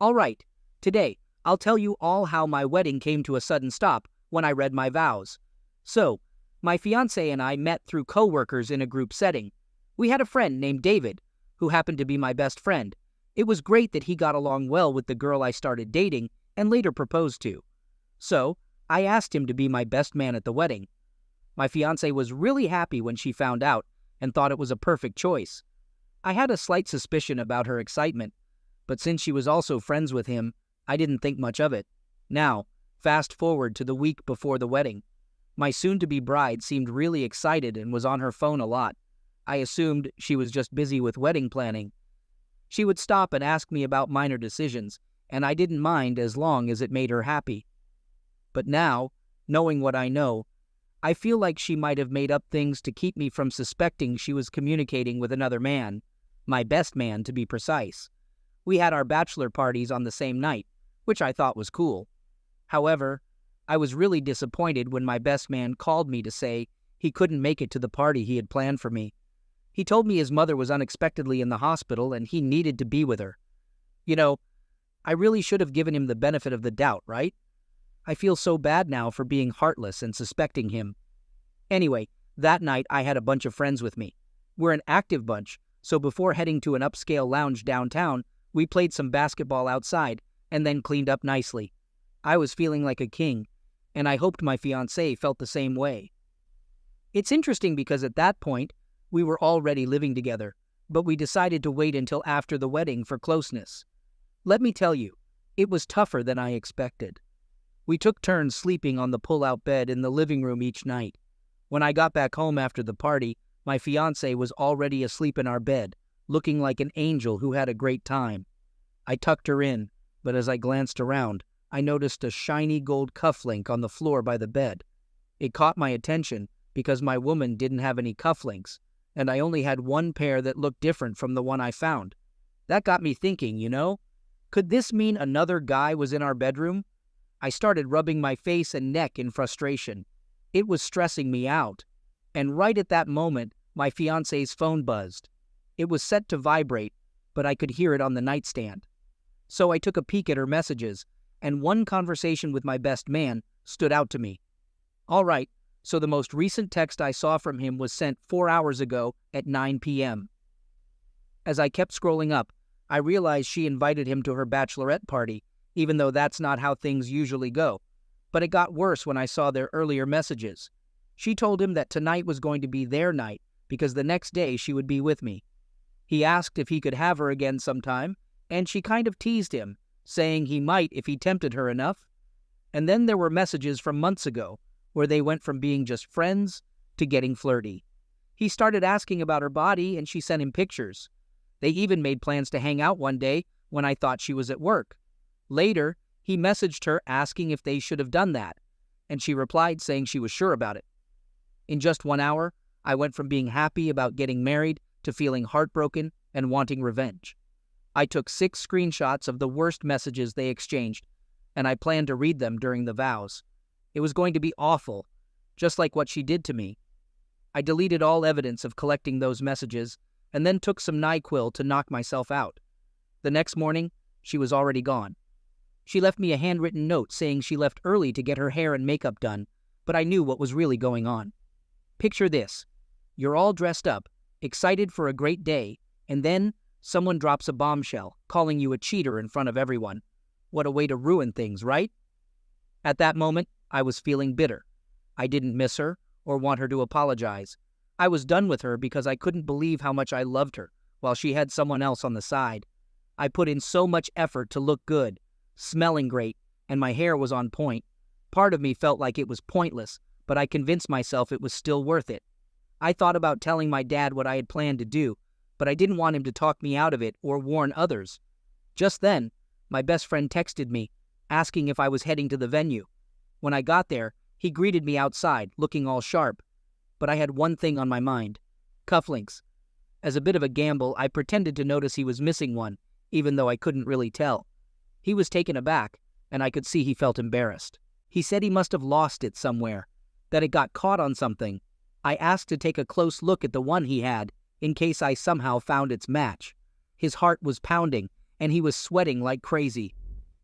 All right, today, I'll tell you all how my wedding came to a sudden stop when I read my vows. So, my fiancé and I met through coworkers in a group setting. We had a friend named David, who happened to be my best friend. It was great that he got along well with the girl I started dating and later proposed to. So, I asked him to be my best man at the wedding. My fiancé was really happy when she found out and thought it was a perfect choice. I had a slight suspicion about her excitement, but since she was also friends with him, I didn't think much of it. Now, fast forward to the week before the wedding. My soon-to-be bride seemed really excited and was on her phone a lot. I assumed she was just busy with wedding planning. She would stop and ask me about minor decisions, and I didn't mind as long as it made her happy. But now, knowing what I know, I feel like she might have made up things to keep me from suspecting she was communicating with another man, my best man to be precise. We had our bachelor parties on the same night, which I thought was cool. However, I was really disappointed when my best man called me to say he couldn't make it to the party he had planned for me. He told me his mother was unexpectedly in the hospital and he needed to be with her. You know, I really should have given him the benefit of the doubt, right? I feel so bad now for being heartless and suspecting him. Anyway, that night I had a bunch of friends with me. We're an active bunch, so before heading to an upscale lounge downtown, we played some basketball outside and then cleaned up nicely. I was feeling like a king, and I hoped my fiancé felt the same way. It's interesting because at that point, we were already living together, but we decided to wait until after the wedding for closeness. Let me tell you, it was tougher than I expected. We took turns sleeping on the pull-out bed in the living room each night. When I got back home after the party, my fiancé was already asleep in our bed, looking like an angel who had a great time. I tucked her in, but as I glanced around, I noticed a shiny gold cufflink on the floor by the bed. It caught my attention because my woman didn't have any cufflinks, and I only had one pair that looked different from the one I found. That got me thinking, could this mean another guy was in our bedroom? I started rubbing my face and neck in frustration. It was stressing me out. And right at that moment, my fiancé's phone buzzed. It was set to vibrate, but I could hear it on the nightstand. So I took a peek at her messages, and one conversation with my best man stood out to me. All right, so the most recent text I saw from him was sent 4 hours ago at 9 p.m. As I kept scrolling up, I realized she invited him to her bachelorette party, even though that's not how things usually go. But it got worse when I saw their earlier messages. She told him that tonight was going to be their night because the next day she would be with me. He asked if he could have her again sometime, and she kind of teased him, saying he might if he tempted her enough. And then there were messages from months ago, where they went from being just friends to getting flirty. He started asking about her body, and she sent him pictures. They even made plans to hang out one day when I thought she was at work. Later, he messaged her asking if they should have done that, and she replied saying she was sure about it. In just 1 hour, I went from being happy about getting married to feeling heartbroken and wanting revenge. I took 6 screenshots of the worst messages they exchanged, and I planned to read them during the vows. It was going to be awful, just like what she did to me. I deleted all evidence of collecting those messages and then took some NyQuil to knock myself out. The next morning, she was already gone. She left me a handwritten note saying she left early to get her hair and makeup done, but I knew what was really going on. Picture this. You're all dressed up, excited for a great day, and then someone drops a bombshell, calling you a cheater in front of everyone. What a way to ruin things, right? At that moment, I was feeling bitter. I didn't miss her or want her to apologize. I was done with her because I couldn't believe how much I loved her while she had someone else on the side. I put in so much effort to look good, smelling great, and my hair was on point. Part of me felt like it was pointless, but I convinced myself it was still worth it. I thought about telling my dad what I had planned to do, but I didn't want him to talk me out of it or warn others. Just then, my best friend texted me, asking if I was heading to the venue. When I got there, he greeted me outside, looking all sharp. But I had one thing on my mind: cufflinks. As a bit of a gamble, I pretended to notice he was missing one, even though I couldn't really tell. He was taken aback, and I could see he felt embarrassed. He said he must have lost it somewhere, that it got caught on something. I asked to take a close look at the one he had, in case I somehow found its match. His heart was pounding, and he was sweating like crazy.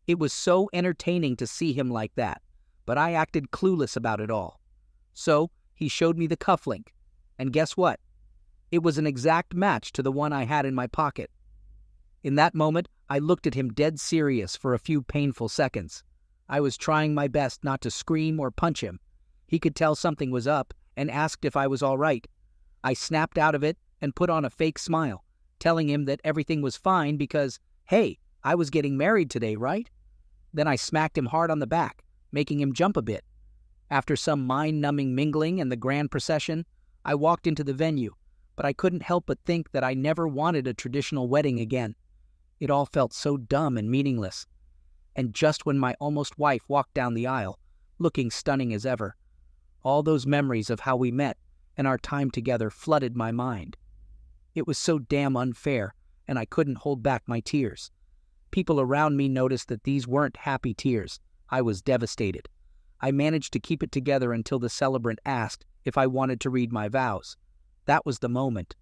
It was so entertaining to see him like that, but I acted clueless about it all. So he showed me the cufflink, and guess what? It was an exact match to the one I had in my pocket. In that moment, I looked at him dead serious for a few painful seconds. I was trying my best not to scream or punch him. He could tell something was up and asked if I was all right. I snapped out of it and put on a fake smile, telling him that everything was fine because, hey, I was getting married today, right? Then I smacked him hard on the back, making him jump a bit. After some mind-numbing mingling and the grand procession, I walked into the venue, but I couldn't help but think that I never wanted a traditional wedding again. It all felt so dumb and meaningless. And just when my almost wife walked down the aisle, looking stunning as ever, all those memories of how we met and our time together flooded my mind. It was so damn unfair, and I couldn't hold back my tears. People around me noticed that these weren't happy tears. I was devastated. I managed to keep it together until the celebrant asked if I wanted to read my vows. That was the moment.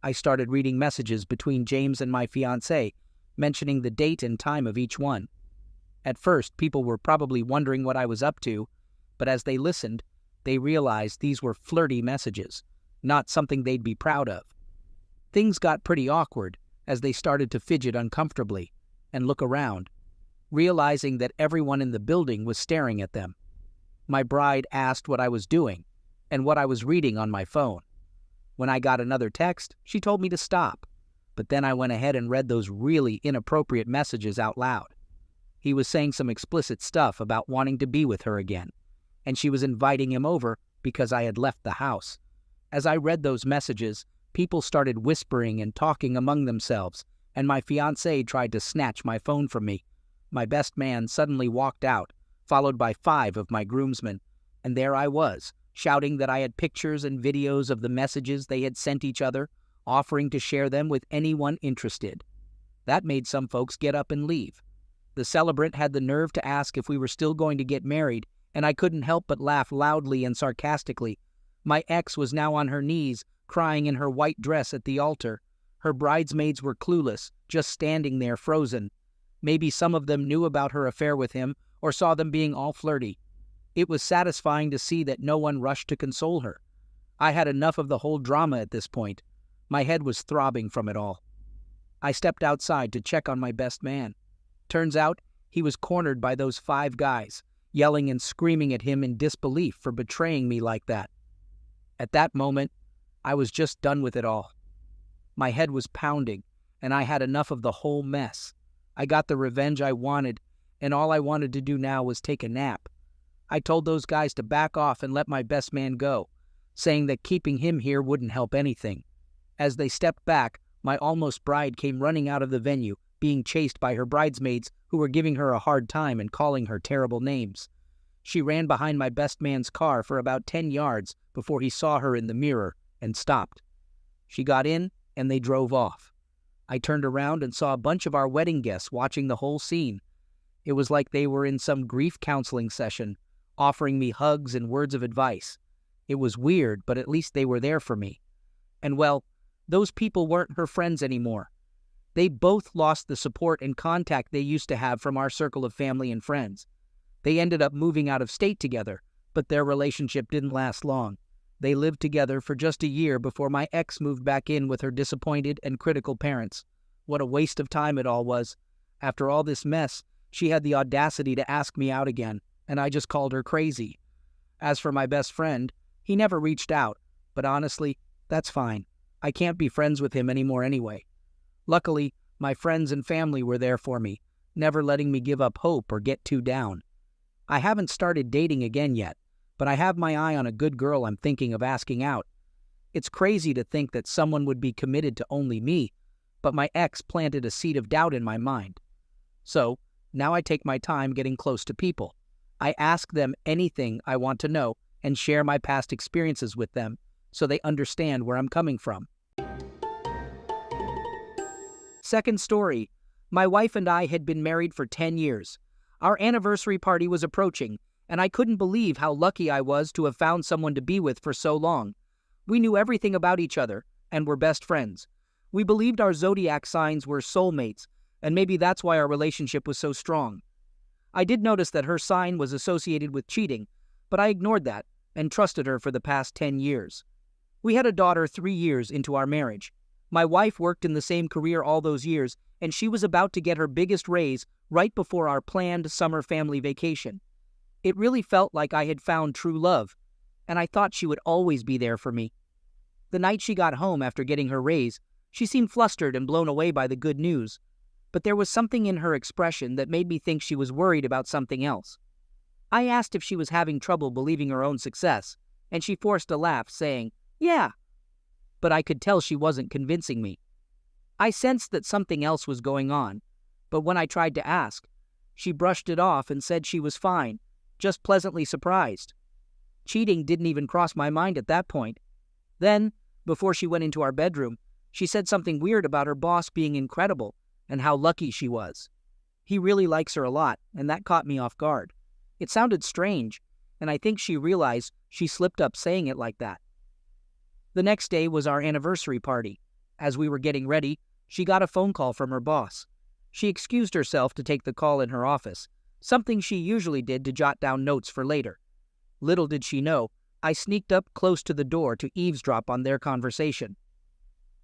I started reading messages between James and my fiancée, mentioning the date and time of each one. At first, people were probably wondering what I was up to, but as they listened, they realized these were flirty messages, not something they'd be proud of. Things got pretty awkward as they started to fidget uncomfortably and look around, realizing that everyone in the building was staring at them. My bride asked what I was doing and what I was reading on my phone. When I got another text, she told me to stop, but then I went ahead and read those really inappropriate messages out loud. He was saying some explicit stuff about wanting to be with her again, and she was inviting him over because I had left the house. As I read those messages, people started whispering and talking among themselves, and my fiancée tried to snatch my phone from me. My best man suddenly walked out, followed by 5 of my groomsmen, and there I was, shouting that I had pictures and videos of the messages they had sent each other, offering to share them with anyone interested. That made some folks get up and leave. The celebrant had the nerve to ask if we were still going to get married, and I couldn't help but laugh loudly and sarcastically. My ex was now on her knees, crying in her white dress at the altar. Her bridesmaids were clueless, just standing there frozen. Maybe some of them knew about her affair with him or saw them being all flirty. It was satisfying to see that no one rushed to console her. I had enough of the whole drama at this point. My head was throbbing from it all. I stepped outside to check on my best man. Turns out he was cornered by those 5 guys, yelling and screaming at him in disbelief for betraying me like that. At that moment, I was just done with it all. My head was pounding, and I had enough of the whole mess. I got the revenge I wanted, and all I wanted to do now was take a nap. I told those guys to back off and let my best man go, saying that keeping him here wouldn't help anything. As they stepped back, my almost bride came running out of the venue, being chased by her bridesmaids who were giving her a hard time and calling her terrible names. She ran behind my best man's car for about 10 yards before he saw her in the mirror and stopped. She got in and they drove off. I turned around and saw a bunch of our wedding guests watching the whole scene. It was like they were in some grief counseling session, offering me hugs and words of advice. It was weird, but at least they were there for me. And well, those people weren't her friends anymore. They both lost the support and contact they used to have from our circle of family and friends. They ended up moving out of state together, but their relationship didn't last long. They lived together for just a year before my ex moved back in with her disappointed and critical parents. What a waste of time it all was. After all this mess, she had the audacity to ask me out again, and I just called her crazy. As for my best friend, he never reached out, but honestly, that's fine. I can't be friends with him anymore anyway. Luckily, my friends and family were there for me, never letting me give up hope or get too down. I haven't started dating again yet, but I have my eye on a good girl I'm thinking of asking out. It's crazy to think that someone would be committed to only me, but my ex planted a seed of doubt in my mind. So, now I take my time getting close to people. I ask them anything I want to know and share my past experiences with them so they understand where I'm coming from. Second story. My wife and I had been married for 10 years. Our anniversary party was approaching, and I couldn't believe how lucky I was to have found someone to be with for so long. We knew everything about each other and were best friends. We believed our zodiac signs were soulmates, and maybe that's why our relationship was so strong. I did notice that her sign was associated with cheating, but I ignored that and trusted her for the past 10 years. We had a daughter 3 years into our marriage. My wife worked in the same career all those years, and she was about to get her biggest raise right before our planned summer family vacation. It really felt like I had found true love, and I thought she would always be there for me. The night she got home after getting her raise, she seemed flustered and blown away by the good news, but there was something in her expression that made me think she was worried about something else. I asked if she was having trouble believing her own success, and she forced a laugh, saying, "Yeah." But I could tell she wasn't convincing me. I sensed that something else was going on, but when I tried to ask, she brushed it off and said she was fine, just pleasantly surprised. Cheating didn't even cross my mind at that point. Then, before she went into our bedroom, she said something weird about her boss being incredible and how lucky she was. He really likes her a lot, and that caught me off guard. It sounded strange, and I think she realized she slipped up saying it like that. The next day was our anniversary party. As we were getting ready, she got a phone call from her boss. She excused herself to take the call in her office, something she usually did to jot down notes for later. Little did she know, I sneaked up close to the door to eavesdrop on their conversation.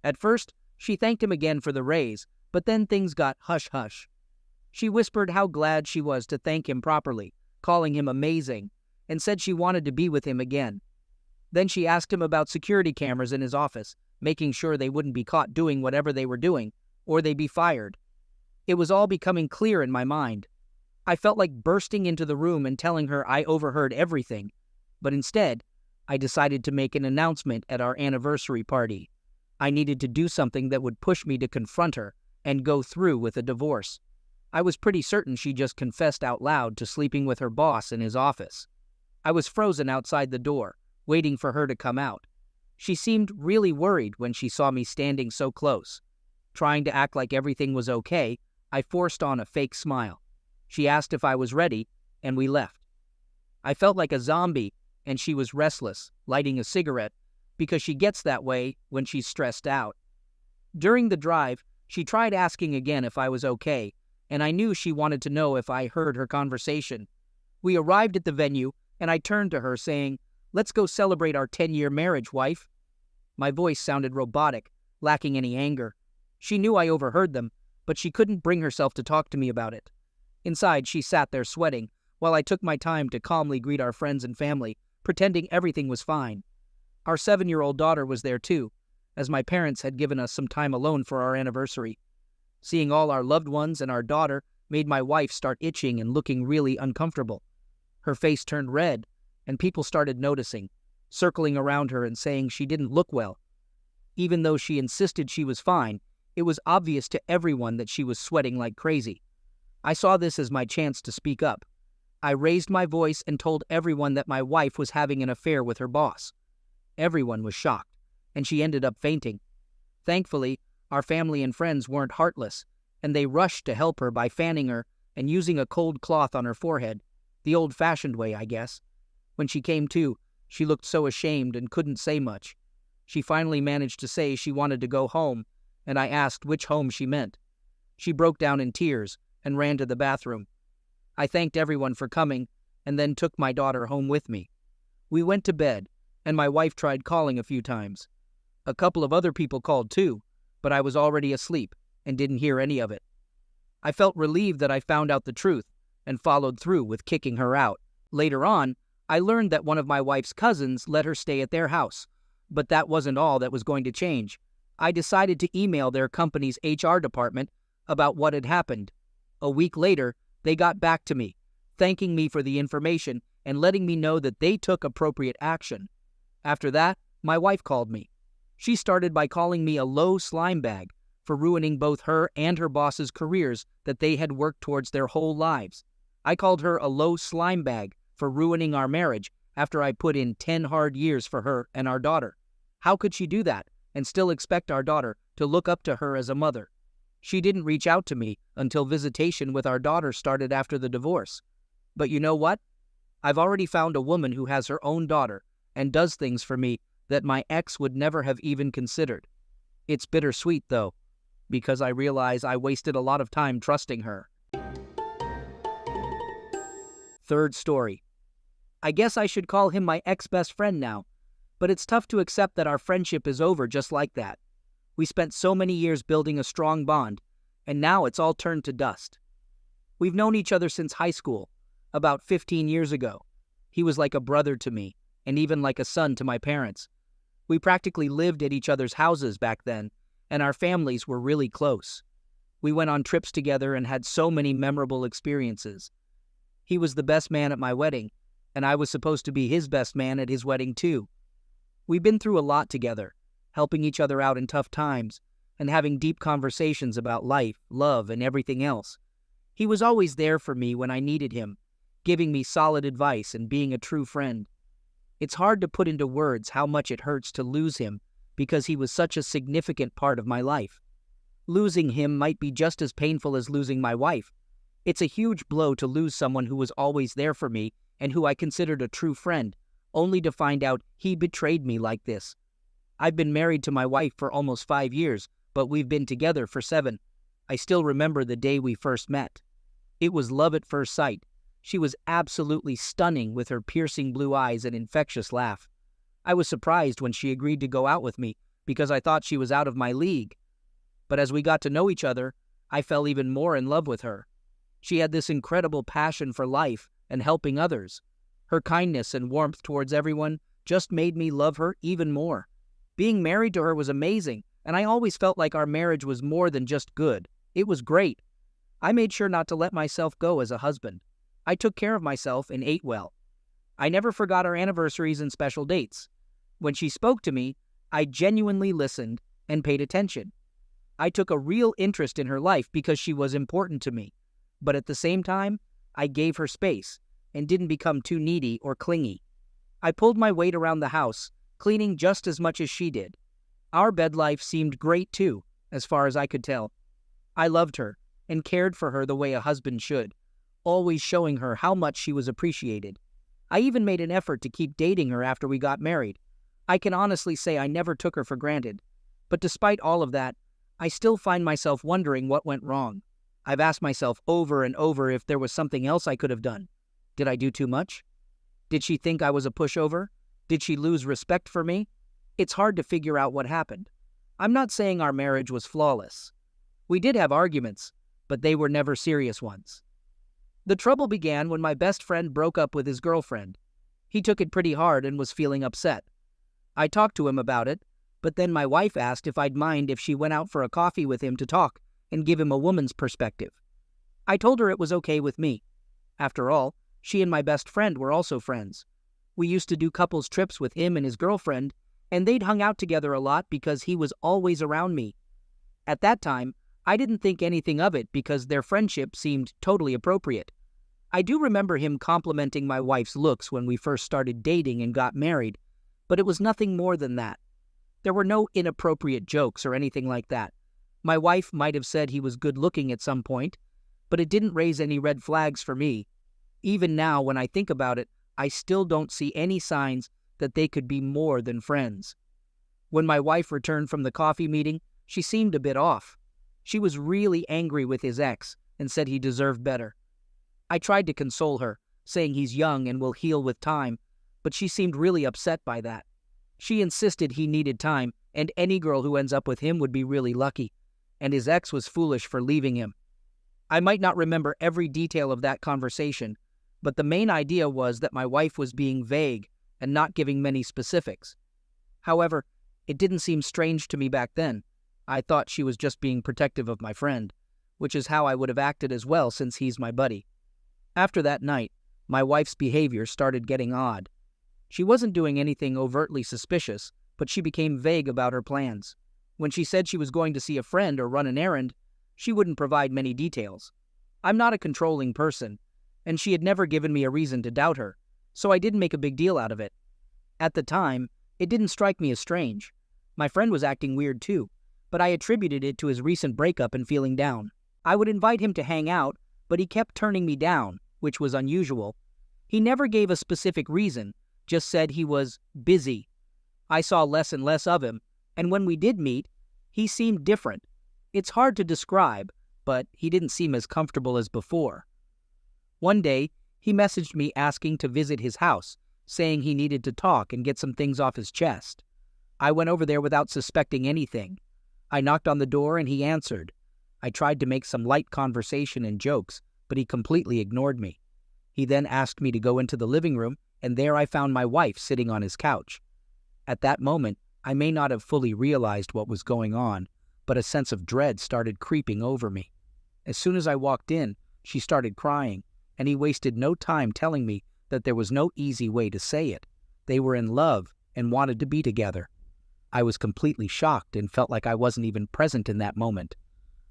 At first, she thanked him again for the raise, but then things got hush-hush. She whispered how glad she was to thank him properly, calling him amazing, and said she wanted to be with him again. Then she asked him about security cameras in his office, making sure they wouldn't be caught doing whatever they were doing, or they'd be fired. It was all becoming clear in my mind. I felt like bursting into the room and telling her I overheard everything, but instead, I decided to make an announcement at our anniversary party. I needed to do something that would push me to confront her and go through with a divorce. I was pretty certain she just confessed out loud to sleeping with her boss in his office. I was frozen outside the door, waiting for her to come out. She seemed really worried when she saw me standing so close. Trying to act like everything was okay, I forced on a fake smile. She asked if I was ready, and we left. I felt like a zombie, and she was restless, lighting a cigarette, because she gets that way when she's stressed out. During the drive, she tried asking again if I was okay, and I knew she wanted to know if I heard her conversation. We arrived at the venue, and I turned to her saying, "Let's go celebrate our 10-year marriage, wife." My voice sounded robotic, lacking any anger. She knew I overheard them, but she couldn't bring herself to talk to me about it. Inside, she sat there sweating, while I took my time to calmly greet our friends and family, pretending everything was fine. Our 7-year-old daughter was there too, as my parents had given us some time alone for our anniversary. Seeing all our loved ones and our daughter made my wife start itching and looking really uncomfortable. Her face turned red, and people started noticing, circling around her and saying she didn't look well. Even though she insisted she was fine, it was obvious to everyone that she was sweating like crazy. I saw this as my chance to speak up. I raised my voice and told everyone that my wife was having an affair with her boss. Everyone was shocked, and she ended up fainting. Thankfully, our family and friends weren't heartless, and they rushed to help her by fanning her and using a cold cloth on her forehead, the old-fashioned way, I guess. When she came to, she looked so ashamed and couldn't say much. She finally managed to say she wanted to go home, and I asked which home she meant. She broke down in tears and ran to the bathroom. I thanked everyone for coming, and then took my daughter home with me. We went to bed, and my wife tried calling a few times. A couple of other people called too, but I was already asleep and didn't hear any of it. I felt relieved that I found out the truth and followed through with kicking her out. Later on, I learned that one of my wife's cousins let her stay at their house, but that wasn't all that was going to change. I decided to email their company's HR department about what had happened. A week later, they got back to me, thanking me for the information and letting me know that they took appropriate action. After that, my wife called me. She started by calling me a low slime bag for ruining both her and her boss's careers that they had worked towards their whole lives. I called her a low slime bag for ruining our marriage after I put in 10 hard years for her and our daughter. How could she do that and still expect our daughter to look up to her as a mother? She didn't reach out to me until visitation with our daughter started after the divorce. But you know what? I've already found a woman who has her own daughter and does things for me that my ex would never have even considered. It's bittersweet, though. because I realize I wasted a lot of time trusting her. Third story. I guess I should call him my ex-best friend now, but it's tough to accept that our friendship is over just like that. We spent so many years building a strong bond, and now it's all turned to dust. We've known each other since high school, about 15 years ago. He was like a brother to me, and even like a son to my parents. We practically lived at each other's houses back then, and our families were really close. We went on trips together and had so many memorable experiences. He was the best man at my wedding, and I was supposed to be his best man at his wedding too. We've been through a lot together, helping each other out in tough times, and having deep conversations about life, love, and everything else. He was always there for me when I needed him, giving me solid advice and being a true friend. It's hard to put into words how much it hurts to lose him because he was such a significant part of my life. Losing him might be just as painful as losing my wife. It's a huge blow to lose someone who was always there for me and who I considered a true friend, only to find out he betrayed me like this. I've been married to my wife for almost 5 years, but we've been together for 7. I still remember the day we first met. It was love at first sight. She was absolutely stunning with her piercing blue eyes and infectious laugh. I was surprised when she agreed to go out with me because I thought she was out of my league. But as we got to know each other, I fell even more in love with her. She had this incredible passion for life and helping others. Her kindness and warmth towards everyone just made me love her even more. Being married to her was amazing, and I always felt like our marriage was more than just good. It was great. I made sure not to let myself go as a husband. I took care of myself and ate well. I never forgot our anniversaries and special dates. When she spoke to me, I genuinely listened and paid attention. I took a real interest in her life because she was important to me. But at the same time, I gave her space and didn't become too needy or clingy. I pulled my weight around the house, cleaning just as much as she did. Our bed life seemed great too, as far as I could tell. I loved her and cared for her the way a husband should, always showing her how much she was appreciated. I even made an effort to keep dating her after we got married. I can honestly say I never took her for granted. But despite all of that, I still find myself wondering what went wrong. I've asked myself over and over if there was something else I could have done. Did I do too much? Did she think I was a pushover? Did she lose respect for me? It's hard to figure out what happened. I'm not saying our marriage was flawless. We did have arguments, but they were never serious ones. The trouble began when my best friend broke up with his girlfriend. He took it pretty hard and was feeling upset. I talked to him about it, but then my wife asked if I'd mind if she went out for a coffee with him to talk and give him a woman's perspective. I told her it was okay with me. After all, she and my best friend were also friends. We used to do couples trips with him and his girlfriend, and they'd hung out together a lot because he was always around me. At that time, I didn't think anything of it because their friendship seemed totally appropriate. I do remember him complimenting my wife's looks when we first started dating and got married, but it was nothing more than that. There were no inappropriate jokes or anything like that. My wife might have said he was good-looking at some point, but it didn't raise any red flags for me. Even now, when I think about it, I still don't see any signs that they could be more than friends. When my wife returned from the coffee meeting, she seemed a bit off. She was really angry with his ex and said he deserved better. I tried to console her, saying he's young and will heal with time, but she seemed really upset by that. She insisted he needed time, and any girl who ends up with him would be really lucky, and his ex was foolish for leaving him. I might not remember every detail of that conversation, but the main idea was that my wife was being vague and not giving many specifics. However, it didn't seem strange to me back then. I thought she was just being protective of my friend, which is how I would have acted as well since he's my buddy. After that night, my wife's behavior started getting odd. She wasn't doing anything overtly suspicious, but she became vague about her plans. When she said she was going to see a friend or run an errand, she wouldn't provide many details. I'm not a controlling person, and she had never given me a reason to doubt her, so I didn't make a big deal out of it. At the time, it didn't strike me as strange. My friend was acting weird too, but I attributed it to his recent breakup and feeling down. I would invite him to hang out, but he kept turning me down, which was unusual. He never gave a specific reason, just said he was busy. I saw less and less of him, and when we did meet, he seemed different. It's hard to describe, but he didn't seem as comfortable as before. One day, he messaged me asking to visit his house, saying he needed to talk and get some things off his chest. I went over there without suspecting anything. I knocked on the door and he answered. I tried to make some light conversation and jokes, but he completely ignored me. He then asked me to go into the living room, and there I found my wife sitting on his couch. At that moment, I may not have fully realized what was going on, but a sense of dread started creeping over me. As soon as I walked in, she started crying, and he wasted no time telling me that there was no easy way to say it. They were in love and wanted to be together. I was completely shocked and felt like I wasn't even present in that moment.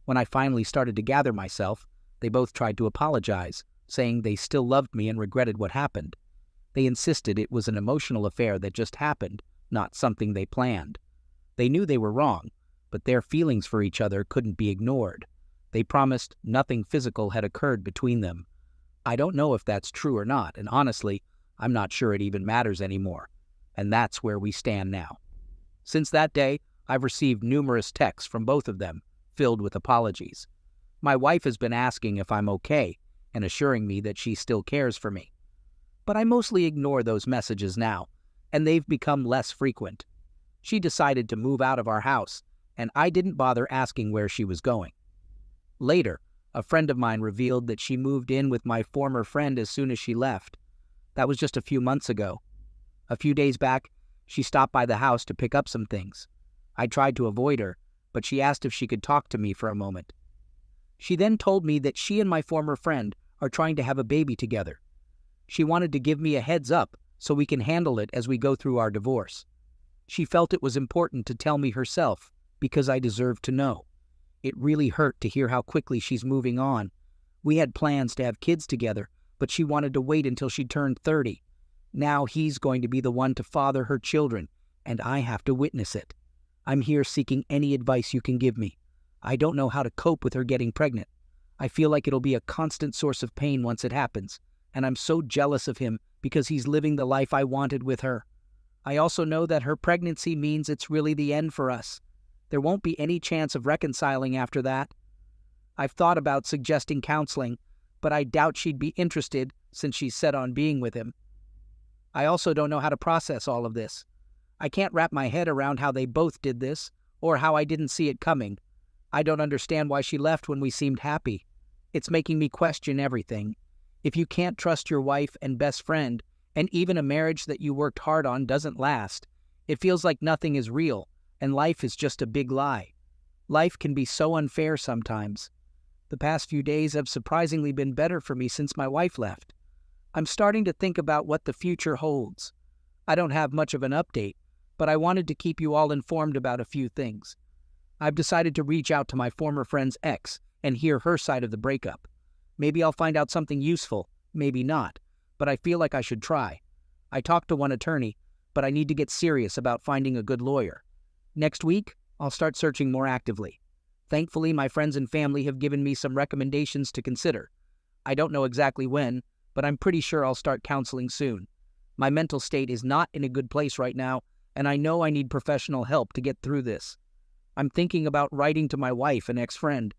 When I finally started to gather myself, they both tried to apologize, saying they still loved me and regretted what happened. They insisted it was an emotional affair that just happened, not something they planned. They knew they were wrong, but their feelings for each other couldn't be ignored. They promised nothing physical had occurred between them. I don't know if that's true or not, and honestly, I'm not sure it even matters anymore. And that's where we stand now. Since that day, I've received numerous texts from both of them, filled with apologies. My wife has been asking if I'm okay and assuring me that she still cares for me. But I mostly ignore those messages now, and they've become less frequent. She decided to move out of our house, and I didn't bother asking where she was going. Later, a friend of mine revealed that she moved in with my former friend as soon as she left. That was just a few months ago. A few days back, she stopped by the house to pick up some things. I tried to avoid her, but she asked if she could talk to me for a moment. She then told me that she and my former friend are trying to have a baby together. She wanted to give me a heads up so we can handle it as we go through our divorce. She felt it was important to tell me herself because I deserved to know. It really hurt to hear how quickly she's moving on. We had plans to have kids together, but she wanted to wait until she turned 30. Now he's going to be the one to father her children, and I have to witness it. I'm here seeking any advice you can give me. I don't know how to cope with her getting pregnant. I feel like it'll be a constant source of pain once it happens, and I'm so jealous of him because he's living the life I wanted with her. I also know that her pregnancy means it's really the end for us. There won't be any chance of reconciling after that. I've thought about suggesting counseling, but I doubt she'd be interested since she's set on being with him. I also don't know how to process all of this. I can't wrap my head around how they both did this, or how I didn't see it coming. I don't understand why she left when we seemed happy. It's making me question everything. If you can't trust your wife and best friend, and even a marriage that you worked hard on doesn't last, it feels like nothing is real, and life is just a big lie. Life can be so unfair sometimes. The past few days have surprisingly been better for me since my wife left. I'm starting to think about what the future holds. I don't have much of an update, but I wanted to keep you all informed about a few things. I've decided to reach out to my former friend's ex and hear her side of the breakup. Maybe I'll find out something useful, maybe not, but I feel like I should try. I talked to one attorney, but I need to get serious about finding a good lawyer. Next week, I'll start searching more actively. Thankfully, my friends and family have given me some recommendations to consider. I don't know exactly when, but I'm pretty sure I'll start counseling soon. My mental state is not in a good place right now, and I know I need professional help to get through this. I'm thinking about writing to my wife and ex-friend.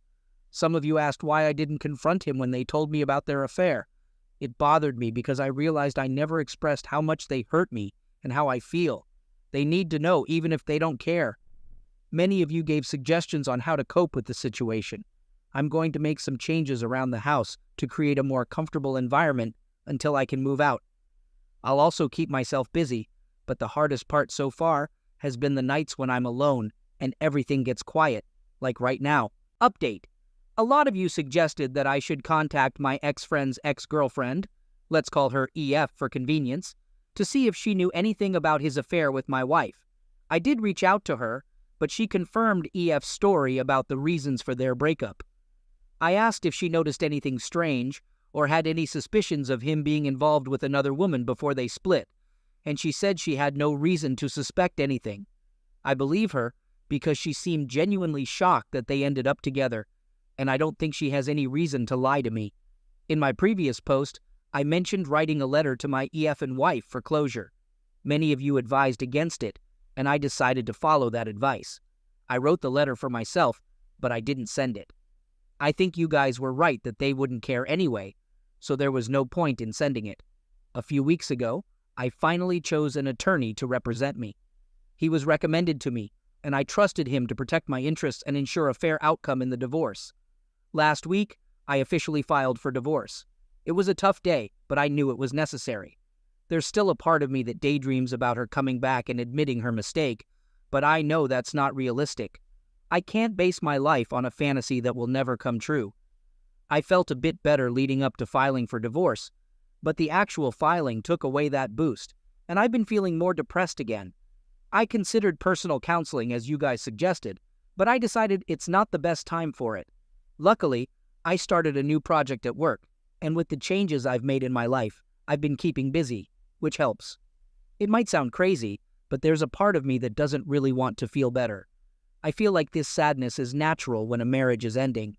Some of you asked why I didn't confront him when they told me about their affair. It bothered me because I realized I never expressed how much they hurt me and how I feel. They need to know even if they don't care. Many of you gave suggestions on how to cope with the situation. I'm going to make some changes around the house to create a more comfortable environment until I can move out. I'll also keep myself busy, but the hardest part so far has been the nights when I'm alone and everything gets quiet, like right now. Update. A lot of you suggested that I should contact my ex-friend's ex-girlfriend, let's call her EF for convenience, to see if she knew anything about his affair with my wife. I did reach out to her, but she confirmed EF's story about the reasons for their breakup. I asked if she noticed anything strange or had any suspicions of him being involved with another woman before they split, and she said she had no reason to suspect anything. I believe her because she seemed genuinely shocked that they ended up together, and I don't think she has any reason to lie to me. In my previous post, I mentioned writing a letter to my EF and wife for closure. Many of you advised against it, and I decided to follow that advice. I wrote the letter for myself, but I didn't send it. I think you guys were right that they wouldn't care anyway, so there was no point in sending it. A few weeks ago, I finally chose an attorney to represent me. He was recommended to me, and I trusted him to protect my interests and ensure a fair outcome in the divorce. Last week, I officially filed for divorce. It was a tough day, but I knew it was necessary. There's still a part of me that daydreams about her coming back and admitting her mistake, but I know that's not realistic. I can't base my life on a fantasy that will never come true. I felt a bit better leading up to filing for divorce, but the actual filing took away that boost, and I've been feeling more depressed again. I considered personal counseling as you guys suggested, but I decided it's not the best time for it. Luckily, I started a new project at work, and with the changes I've made in my life, I've been keeping busy, which helps. It might sound crazy, but there's a part of me that doesn't really want to feel better. I feel like this sadness is natural when a marriage is ending.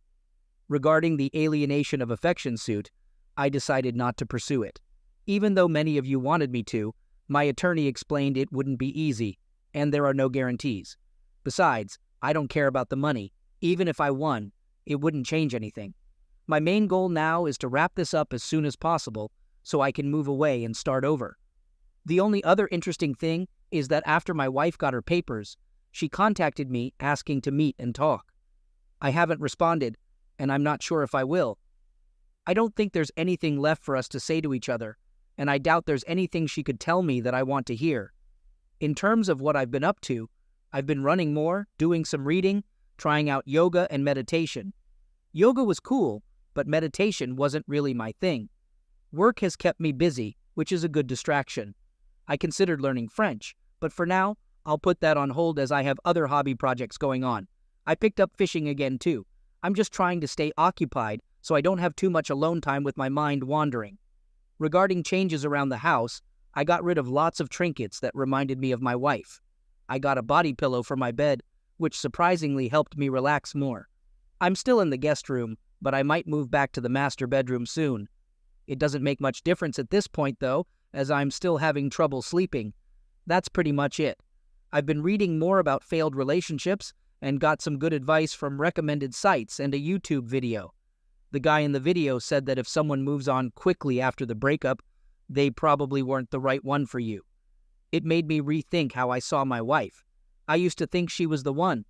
Regarding the alienation of affection suit, I decided not to pursue it. Even though many of you wanted me to, my attorney explained it wouldn't be easy, and there are no guarantees. Besides, I don't care about the money. Even if I won, it wouldn't change anything. My main goal now is to wrap this up as soon as possible so I can move away and start over. The only other interesting thing is that after my wife got her papers, she contacted me asking to meet and talk. I haven't responded, and I'm not sure if I will. I don't think there's anything left for us to say to each other, and I doubt there's anything she could tell me that I want to hear. In terms of what I've been up to, I've been running more, doing some reading, trying out yoga and meditation. Yoga was cool, but meditation wasn't really my thing. Work has kept me busy, which is a good distraction. I considered learning French, but for now, I'll put that on hold as I have other hobby projects going on. I picked up fishing again too. I'm just trying to stay occupied so I don't have too much alone time with my mind wandering. Regarding changes around the house, I got rid of lots of trinkets that reminded me of my wife. I got a body pillow for my bed, which surprisingly helped me relax more. I'm still in the guest room, but I might move back to the master bedroom soon. It doesn't make much difference at this point though, as I'm still having trouble sleeping. That's pretty much it. I've been reading more about failed relationships and got some good advice from recommended sites and a YouTube video. The guy in the video said that if someone moves on quickly after the breakup, they probably weren't the right one for you. It made me rethink how I saw my wife. I used to think she was the one,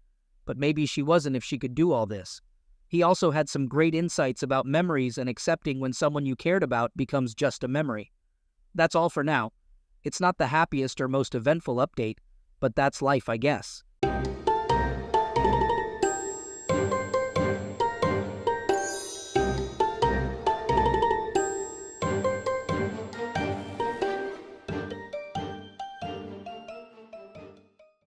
but maybe she wasn't if she could do all this. He also had some great insights about memories and accepting when someone you cared about becomes just a memory. That's all for now. It's not the happiest or most eventful update, but that's life, I guess.